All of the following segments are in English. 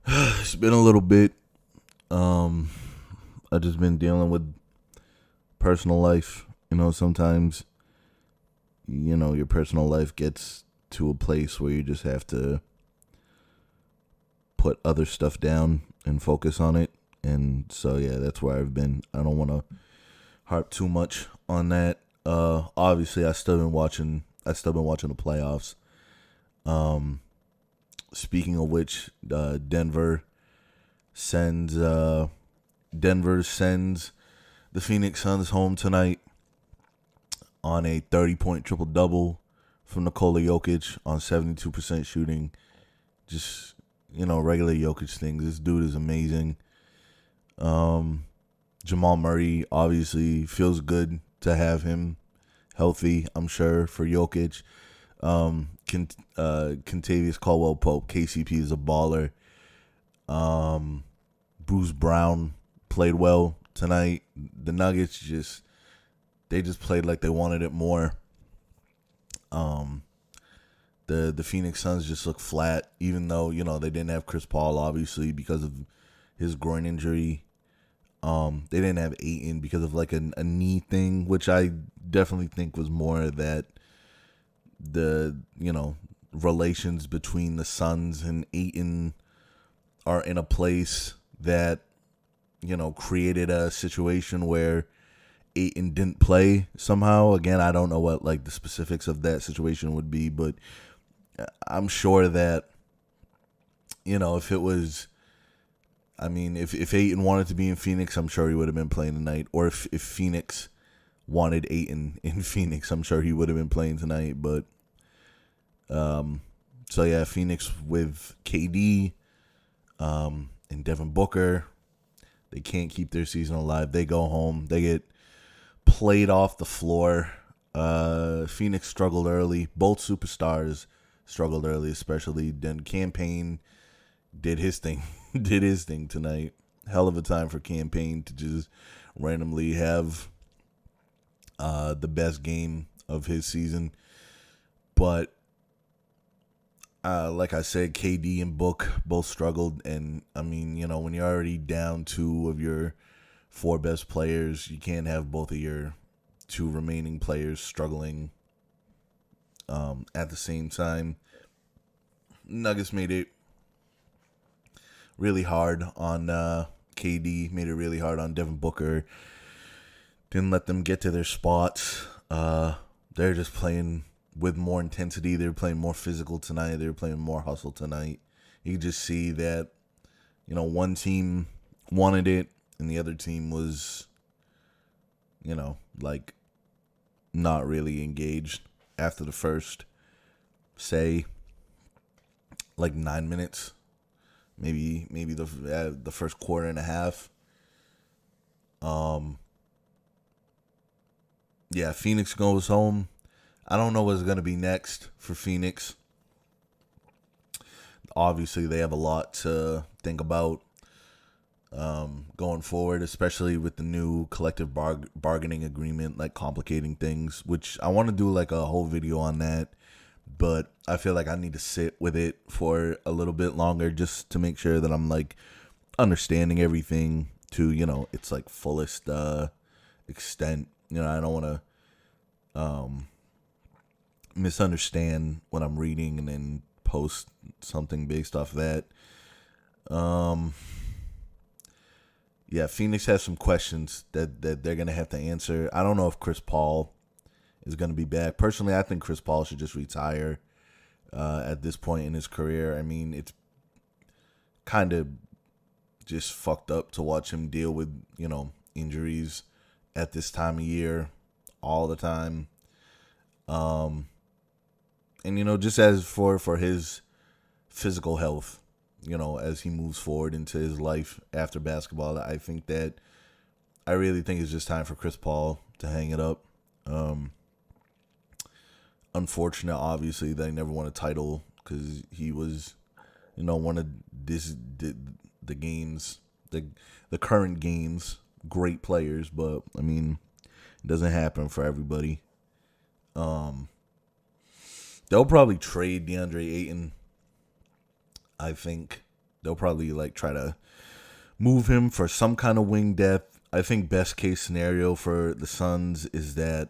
It's been a little bit. Um, I just been dealing with personal life. Sometimes your personal life gets to a place where you just have to put other stuff down and focus on it. And so yeah, that's where I've been. I don't want to harp too much on that. Obviously, I still been watching. I still been watching the playoffs. Um, Speaking of which, sends Denver sends the Phoenix Suns home tonight on a 30-point triple-double from Nikola Jokic on 72% shooting. Just, regular Jokic things. This dude is amazing. Jamal Murray obviously feels good to have him healthy, I'm sure, for Jokic. Kentavious Caldwell-Pope, KCP is a baller. Bruce Brown played well tonight. The Nuggets just played like they wanted it more. The Phoenix Suns just look flat, even though they didn't have Chris Paul obviously because of his groin injury. They didn't have Ayton because of like a knee thing, which I definitely think was more that the relations between the Suns and Ayton are in a place that created a situation where Ayton didn't play somehow. Again, I don't know what like the specifics of that situation would be, but I'm sure that if it was, if Ayton wanted to be in Phoenix, I'm sure he would have been playing tonight. Or if Phoenix wanted Ayton in Phoenix, I'm sure he would have been playing tonight. But so yeah, Phoenix with KD and Devin Booker, they can't keep their season alive. They go home. They get played off the floor. Phoenix struggled early. Both superstars struggled early, especially. Then Campaign did his thing. Did his thing tonight. Hell of a time for Campaign to just randomly have the best game of his season. But like I said, KD and Book both struggled. And, when you're already down two of your four best players, you can't have both of your two remaining players struggling at the same time. Nuggets made it really hard on KD, made it really hard on Devin Booker. Didn't let them get to their spots. They're just playing with more intensity. They're playing more physical tonight. They're playing more hustle tonight. You can just see that, one team wanted it and the other team was, like not really engaged after the first, say, like 9 minutes. Maybe the first quarter and a half. Yeah, Phoenix goes home. I don't know what's going to be next for Phoenix. Obviously, they have a lot to think about going forward, especially with the new collective bargaining agreement, like complicating things, which I want to do like a whole video on that. But I feel like I need to sit with it for a little bit longer just to make sure that I'm like understanding everything to, its like fullest extent. I don't want to misunderstand what I'm reading and then post something based off that. Yeah, Phoenix has some questions that they're going to have to answer. I don't know if Chris Paul is going to be back. Personally, I think Chris Paul should just retire at this point in his career. It's kind of just fucked up to watch him deal with, injuries at this time of year all the time. And, just as for his physical health, as he moves forward into his life after basketball, I really think it's just time for Chris Paul to hang it up. Unfortunate, obviously, that he never won a title because he was, one of the game's, the current game's great players. But, it doesn't happen for everybody. They'll probably trade DeAndre Ayton, I think, They'll probably like try to move him for some kind of wing depth. I think best case scenario for the Suns is that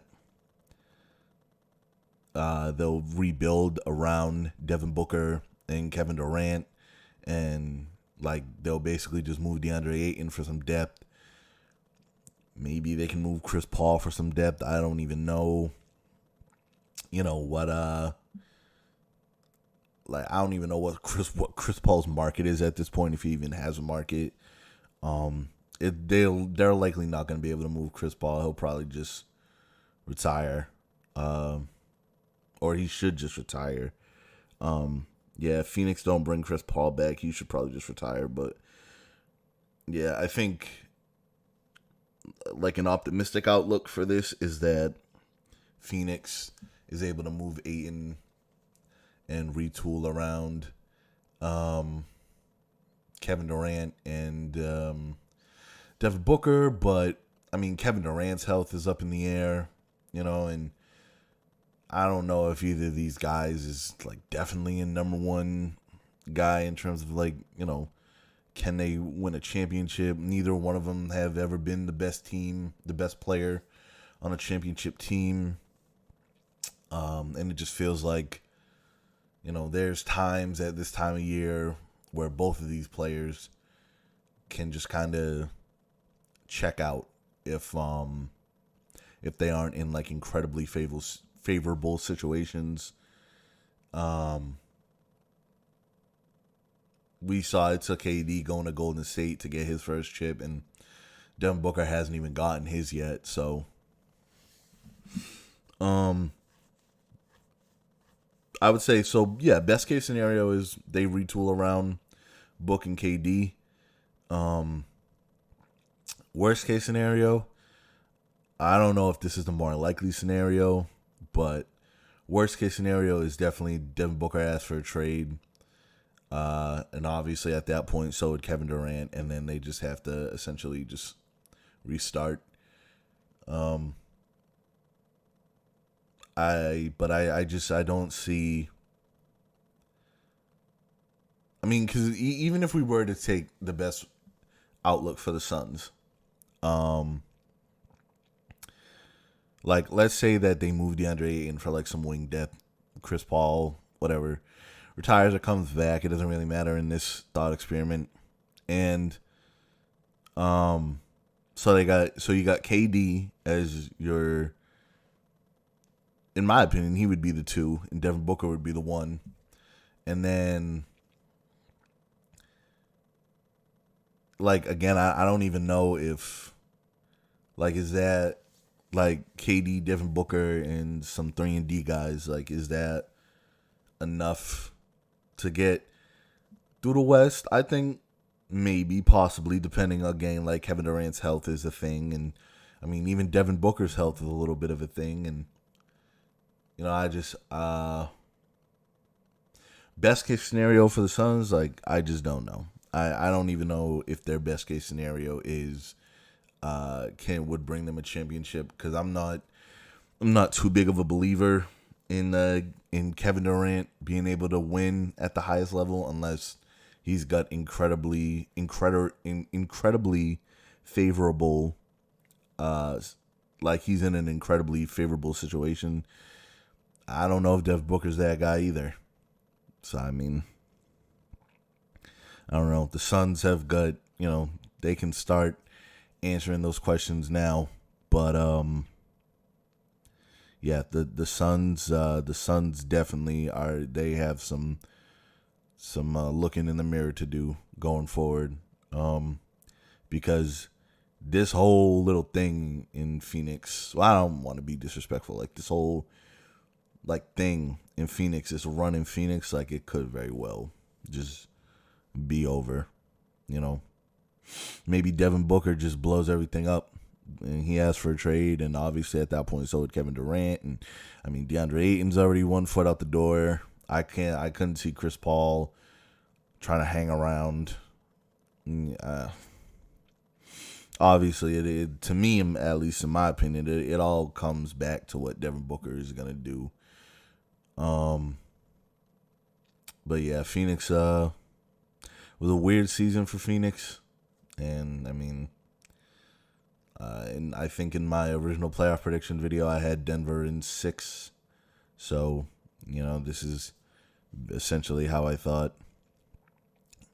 they'll rebuild around Devin Booker and Kevin Durant, and like they'll basically just move DeAndre Ayton for some depth. Maybe they can move Chris Paul for some depth. I don't even know. You know what? Like I don't even know what Chris Paul's market is at this point, if he even has a market. They're likely not going to be able to move Chris Paul. He'll probably just retire, or he should just retire. Yeah, if Phoenix don't bring Chris Paul back, he should probably just retire. But yeah, I think like an optimistic outlook for this is that Phoenix is able to move Ayton and retool around Kevin Durant and Devin Booker. But I mean, Kevin Durant's health is up in the air, and I don't know if either of these guys is like definitely a number one guy in terms of like, can they win a championship? Neither one of them have ever been the best team, the best player on a championship team. And it just feels like, there's times at this time of year where both of these players can just kind of check out if they aren't in like incredibly favorable situations. We saw it took KD going to Golden State to get his first chip, and Devin Booker hasn't even gotten his yet. So, I would say so. Yeah, best case scenario is they retool around Book and KD. Worst case scenario, I don't know if this is the more likely scenario, but worst case scenario is definitely Devin Booker asks for a trade. And obviously at that point, so would Kevin Durant, and then they just have to essentially just restart. I don't see. I mean, because even if we were to take the best outlook for the Suns, like let's say that they move DeAndre Ayton for like some wing depth, Chris Paul, whatever, retires or comes back. It doesn't really matter in this thought experiment, and so you got KD as your. In my opinion, he would be the 2, and Devin Booker would be the 1. And then, like, again, I don't even know if, like, is that, like, KD, Devin Booker, and some 3-and-D guys, like, is that enough to get through the West? I think maybe, possibly, depending, again, like, Kevin Durant's health is a thing. And, I mean, even Devin Booker's health is a little bit of a thing. And, I just, best case scenario for the Suns, like, I just don't know. I don't even know if their best case scenario is, would bring them a championship, because I'm not too big of a believer in Kevin Durant being able to win at the highest level unless he's got incredibly favorable, like he's in an incredibly favorable situation. I don't know if Devin Booker's that guy either. So, I mean, I don't know. The Suns have got, they can start answering those questions now. But, yeah, the Suns definitely they have some looking in the mirror to do going forward. Because this whole little thing in Phoenix, well, I don't want to be disrespectful, like this whole like thing in Phoenix, this run in Phoenix, like it could very well just be over. Maybe Devin Booker just blows everything up and he asks for a trade, and obviously at that point so would Kevin Durant, and I mean DeAndre Ayton's already 1 foot out the door. I couldn't see Chris Paul trying to hang around. Obviously, to me, at least in my opinion, it all comes back to what Devin Booker is gonna do. But yeah, Phoenix. was a weird season for Phoenix, and I mean, and I think in my original playoff prediction video, I had Denver in 6. So, this is essentially how I thought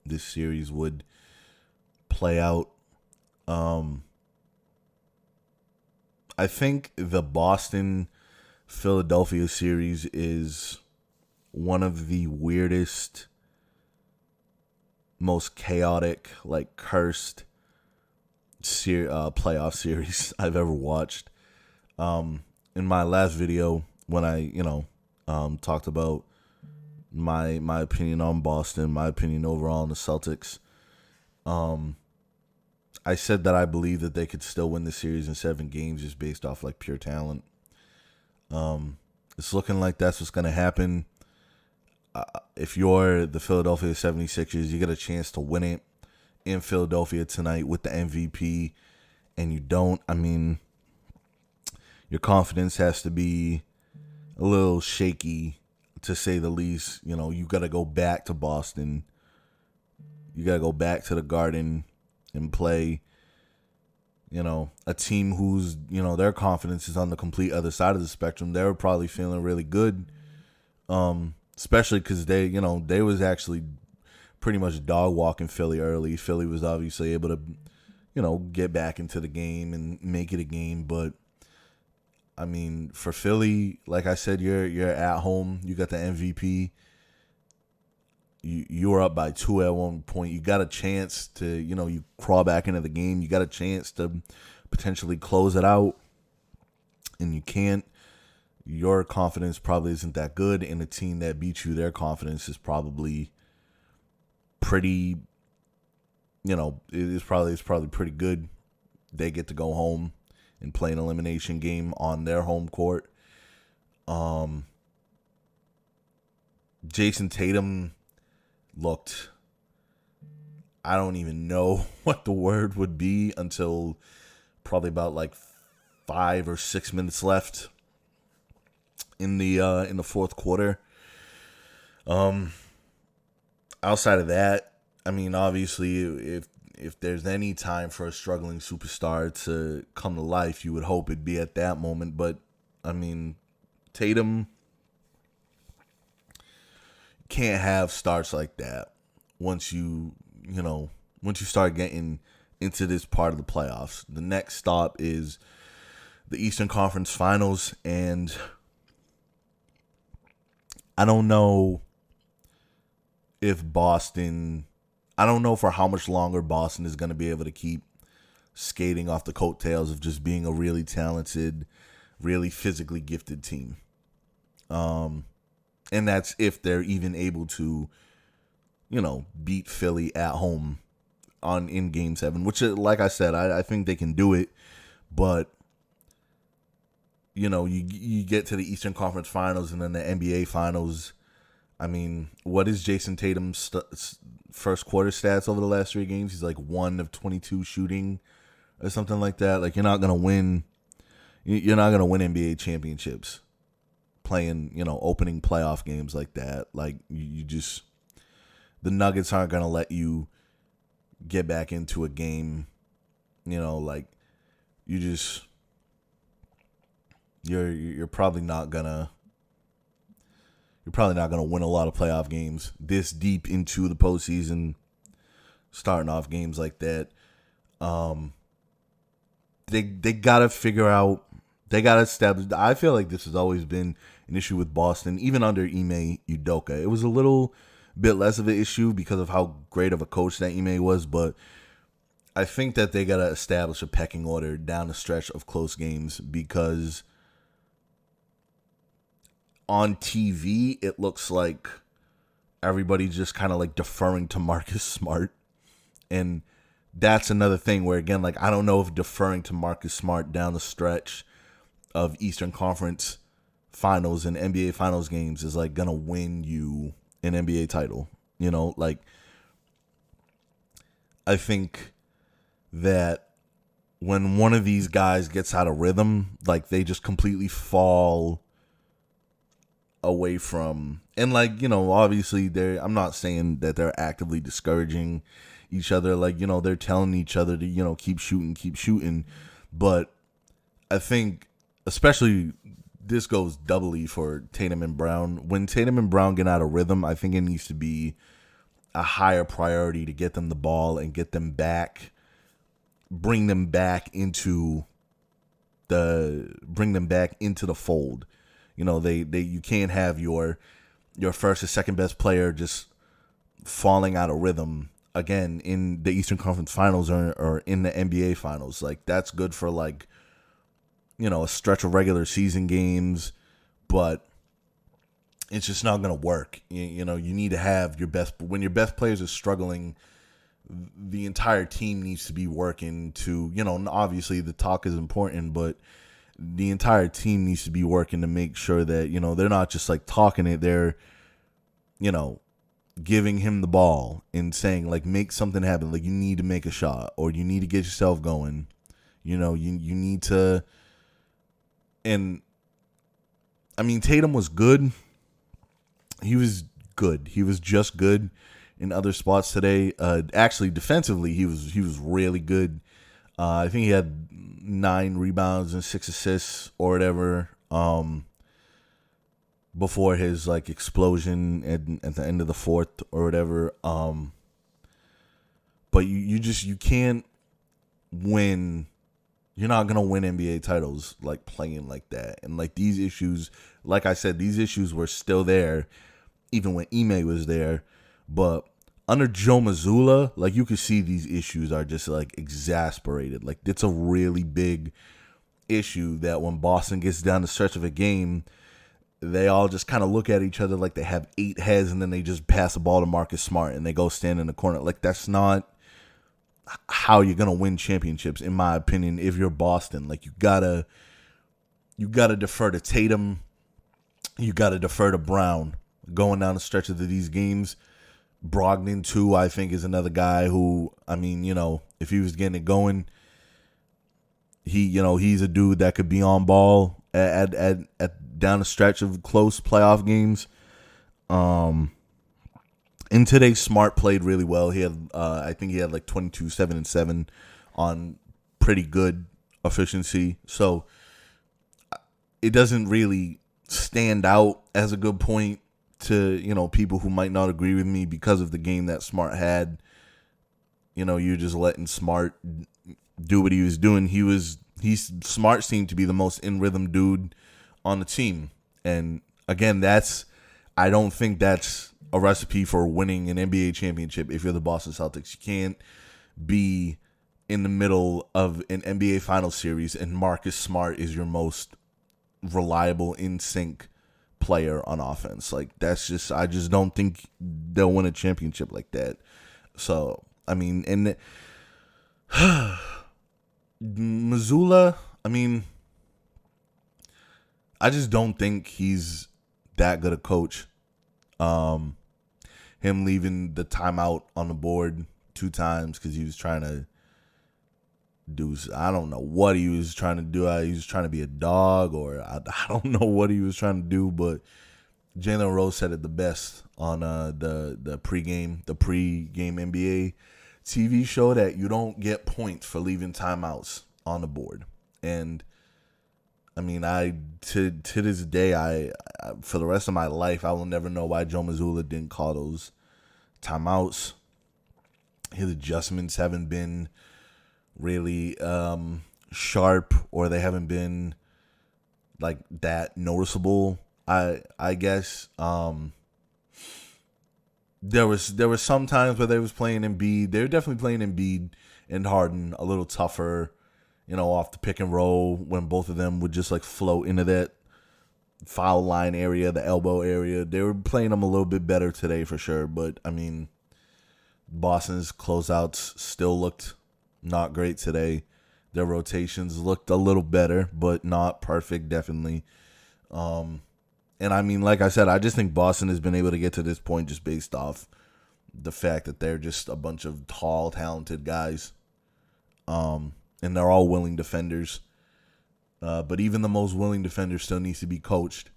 this series would play out. I think the Boston-Philadelphia series is one of the weirdest, most chaotic, cursed playoff series I've ever watched. In my last video, when I talked about my opinion on Boston, my opinion overall on the Celtics, I said that I believe that they could still win the series in 7 games just based off pure talent. It's looking like that's what's going to happen. If you're the Philadelphia 76ers, you get a chance to win it in Philadelphia tonight with the MVP, and you don't. I mean, your confidence has to be a little shaky, to say the least. You got to go back to Boston. You got to go back to the Garden and play, a team whose, their confidence is on the complete other side of the spectrum. They were probably feeling really good, especially because they was actually pretty much dog walking Philly early. Philly was obviously able to, get back into the game and make it a game. But I mean, for Philly, like I said, you're at home. You got the MVP. You were up by 2 at one point. You got a chance to, you crawl back into the game. You got a chance to potentially close it out, and you can't. Your confidence probably isn't that good, and the team that beat you, their confidence is probably pretty, it's probably pretty good. They get to go home and play an elimination game on their home court. Jason Tatum looked, I don't even know what the word would be until probably about 5 or 6 minutes left in the fourth quarter. Outside of that, I mean, obviously, if there's any time for a struggling superstar to come to life, you would hope it'd be at that moment. But I mean, Tatum can't have starts like that once you start getting into this part of the playoffs. The next stop is the Eastern Conference Finals, and I don't know for how much longer Boston is going to be able to keep skating off the coattails of just being a really talented, really physically gifted team. And that's if they're even able to, beat Philly at home in Game 7, which, like I said, I think they can do it. But, you get to the Eastern Conference Finals and then the NBA Finals. I mean, what is Jason Tatum's first quarter stats over the last 3 games? He's 1 of 22 shooting or something like that. You're not gonna win. You're not gonna win NBA championships playing, opening playoff games like that. The Nuggets aren't gonna let you get back into a game. You're probably not gonna. You're probably not going to win a lot of playoff games this deep into the postseason, starting off games like that. They got to figure out, they got to establish. I feel like this has always been an issue with Boston, even under Ime Udoka. It was a little bit less of an issue because of how great of a coach that Ime was, but I think that they got to establish a pecking order down the stretch of close games, because on TV, it looks like everybody's just kind of deferring to Marcus Smart. And that's another thing where, again, I don't know if deferring to Marcus Smart down the stretch of Eastern Conference Finals and NBA Finals games is going to win you an NBA title. I think that when one of these guys gets out of rhythm, they just completely fall away from, and like, obviously I'm not saying that they're actively discouraging each other. Like, they're telling each other to, keep shooting. But I think, especially, this goes doubly for Tatum and Brown. When Tatum and Brown get out of rhythm, I think it needs to be a higher priority to get them the ball and get them back, bring them back into the fold. You can't have your first or second best player just falling out of rhythm again in the Eastern Conference Finals or in the NBA Finals. Like, that's good for, like, a stretch of regular season games, but it's just not going to work. You need to have your best, when your best players are struggling, the entire team needs to be working to, obviously the talk is important, but the entire team needs to be working to make sure that, they're not just like talking it, they're, giving him the ball and saying, like, make something happen. Like, you need to make a shot, or you need to get yourself going. You need to. And I mean, Tatum was good. He was good. He was just good in other spots today. Actually, defensively, he was really good. I think he had 9 rebounds and 6 assists or whatever. Before his, like, explosion at the end of the fourth or whatever. But you can't win. You're not going to win NBA titles, like, playing like that. And, like, these issues, like I said, these issues were still there even when Ime was there. But under Joe Mazzulla, like, you could see these issues are just, like, exasperated. Like, it's a really big issue that when Boston gets down the stretch of a game, they all just kind of look at each other like they have 8 heads, and then they just pass the ball to Marcus Smart and they go stand in the corner. Like, that's not how you're gonna win championships, in my opinion. If you're Boston, like, you gotta defer to Tatum, you gotta defer to Brown going down the stretch of these games. Brogdon too, I think, is another guy who, I mean, if he was getting it going, he's a dude that could be on ball at down the stretch of close playoff games. And today, Smart played really well. He had, I think he had like 22, 7, and 7 on pretty good efficiency. So it doesn't really stand out as a good point to, people who might not agree with me because of the game that Smart had. You're just letting Smart do what he was doing. Smart seemed to be the most in rhythm dude on the team. And again, I don't think that's a recipe for winning an NBA championship if you're the Boston Celtics. You can't be in the middle of an NBA Finals series and Marcus Smart is your most reliable, in sync player on offense. Like, I just don't think they'll win a championship like that. So, I mean, and Mazzulla, I mean, I just don't think he's that good a coach. Him leaving the timeout on the board 2 times because he was trying to do, I don't know what he was trying to do. He was trying to be a dog, or I don't know what he was trying to do, but Jalen Rose said it the best on the pregame NBA TV show, that you don't get points for leaving timeouts on the board. And I mean, to this day, I for the rest of my life, I will never know why Joe Mazzulla didn't call those timeouts. His adjustments haven't been really sharp, or they haven't been like that noticeable. I guess there was some times where they was playing Embiid. They were definitely playing Embiid and Harden a little tougher, off the pick and roll, when both of them would just like float into that foul line area, the elbow area. They were playing them a little bit better today for sure. But I mean, Boston's closeouts still looked not great today. Their rotations looked a little better, but not perfect, definitely. And I mean, like I said, I just think Boston has been able to get to this point just based off the fact that they're just a bunch of tall, talented guys. And they're all willing defenders. But even the most willing defender still needs to be coached.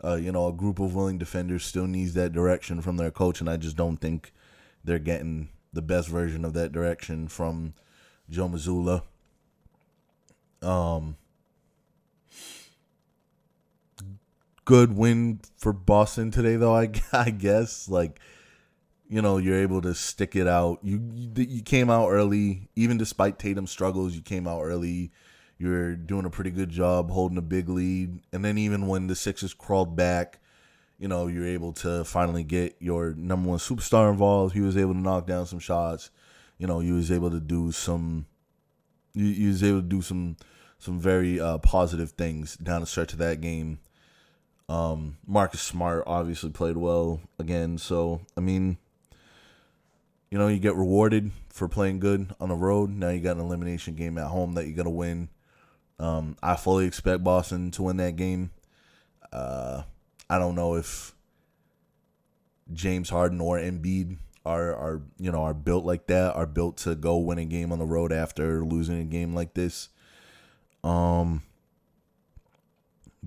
a group of willing defenders still needs that direction from their coach, and I just don't think they're getting the best version of that direction from Joe Mazzulla. Good win for Boston today, though. I guess you're able to stick it out. You came out early, even despite Tatum's struggles. You came out early. You're doing a pretty good job holding a big lead, and then even when the Sixers crawled back, you're able to finally get your number one superstar involved. He was able to knock down some shots. He was able to do some. He was able to do some very positive things down the stretch of that game. Marcus Smart obviously played well again. So, I mean, you get rewarded for playing good on the road. Now you got an elimination game at home that you're going to win. I fully expect Boston to win that game. I don't know if James Harden or Embiid are built like that, are built to go win a game on the road after losing a game like this. But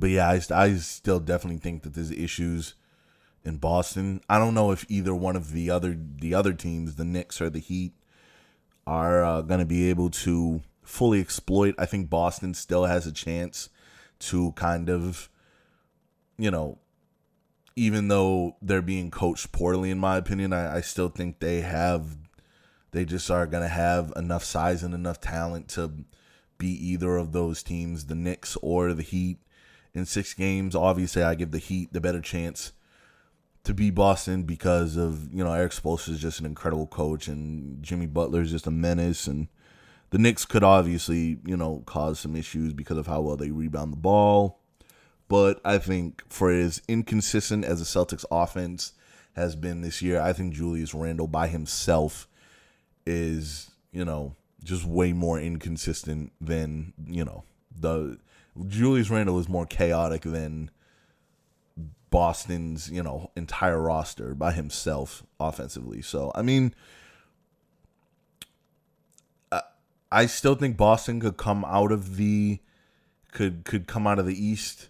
yeah, I still definitely think that there's issues in Boston. I don't know if either one of the other teams, the Knicks or the Heat, are going to be able to fully exploit. I think Boston still has a chance to kind of, even though they're being coached poorly, in my opinion, I still think they just are going to have enough size and enough talent to beat either of those teams, the Knicks or the Heat, in 6 games. Obviously, I give the Heat the better chance to beat Boston because of, Eric Spoelstra is just an incredible coach, and Jimmy Butler is just a menace, and the Knicks could obviously, cause some issues because of how well they rebound the ball. But I think for as inconsistent as the Celtics offense has been this year, I think Julius Randle by himself is, just way more inconsistent than, the Julius Randle is more chaotic than Boston's, entire roster by himself offensively. So, I mean, I still think Boston could come out of the East.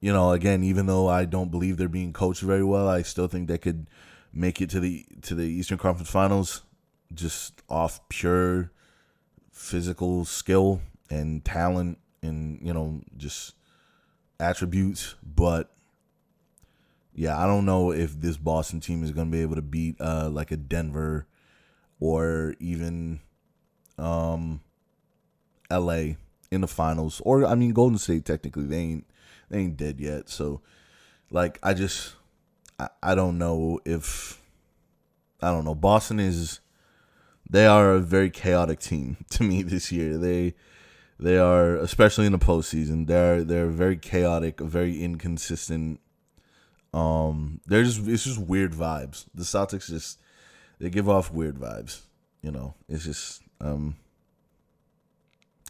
Again, even though I don't believe they're being coached very well, I still think they could make it to the Eastern Conference Finals just off pure physical skill and talent and, just attributes. But yeah, I don't know if this Boston team is going to be able to beat like a Denver or even LA in the finals. Or I mean, Golden State, technically they ain't dead yet. So I don't know if Boston they are a very chaotic team to me this year. They are, especially in the postseason, they're very chaotic, very inconsistent. It's just weird vibes. The Celtics they give off weird vibes. It's just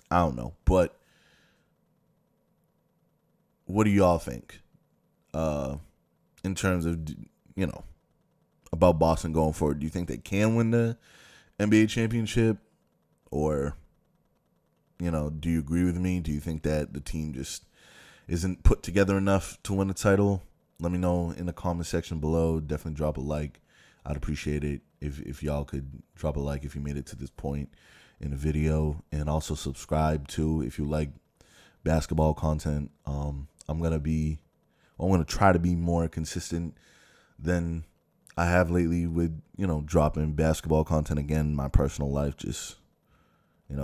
I don't know. But what do y'all think? In terms of about Boston going forward, do you think they can win the NBA championship, or do you agree with me? Do you think that the team just isn't put together enough to win the title? Let me know in the comment section below. Definitely drop a like. I'd appreciate it if y'all could drop a like if you made it to this point in the video, and also subscribe too if you like basketball content. I'm gonna try to be more consistent than I have lately with dropping basketball content again. My personal life just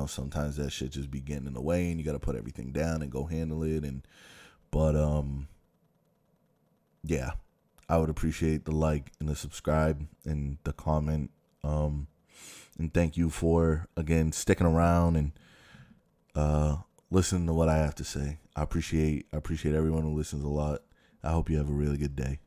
sometimes that shit just be getting in the way, and you got to put everything down and go handle it. But yeah, I would appreciate the like and the subscribe and the comment. And thank you for, again, sticking around and listening to what I have to say. I appreciate everyone who listens a lot. I hope you have a really good day.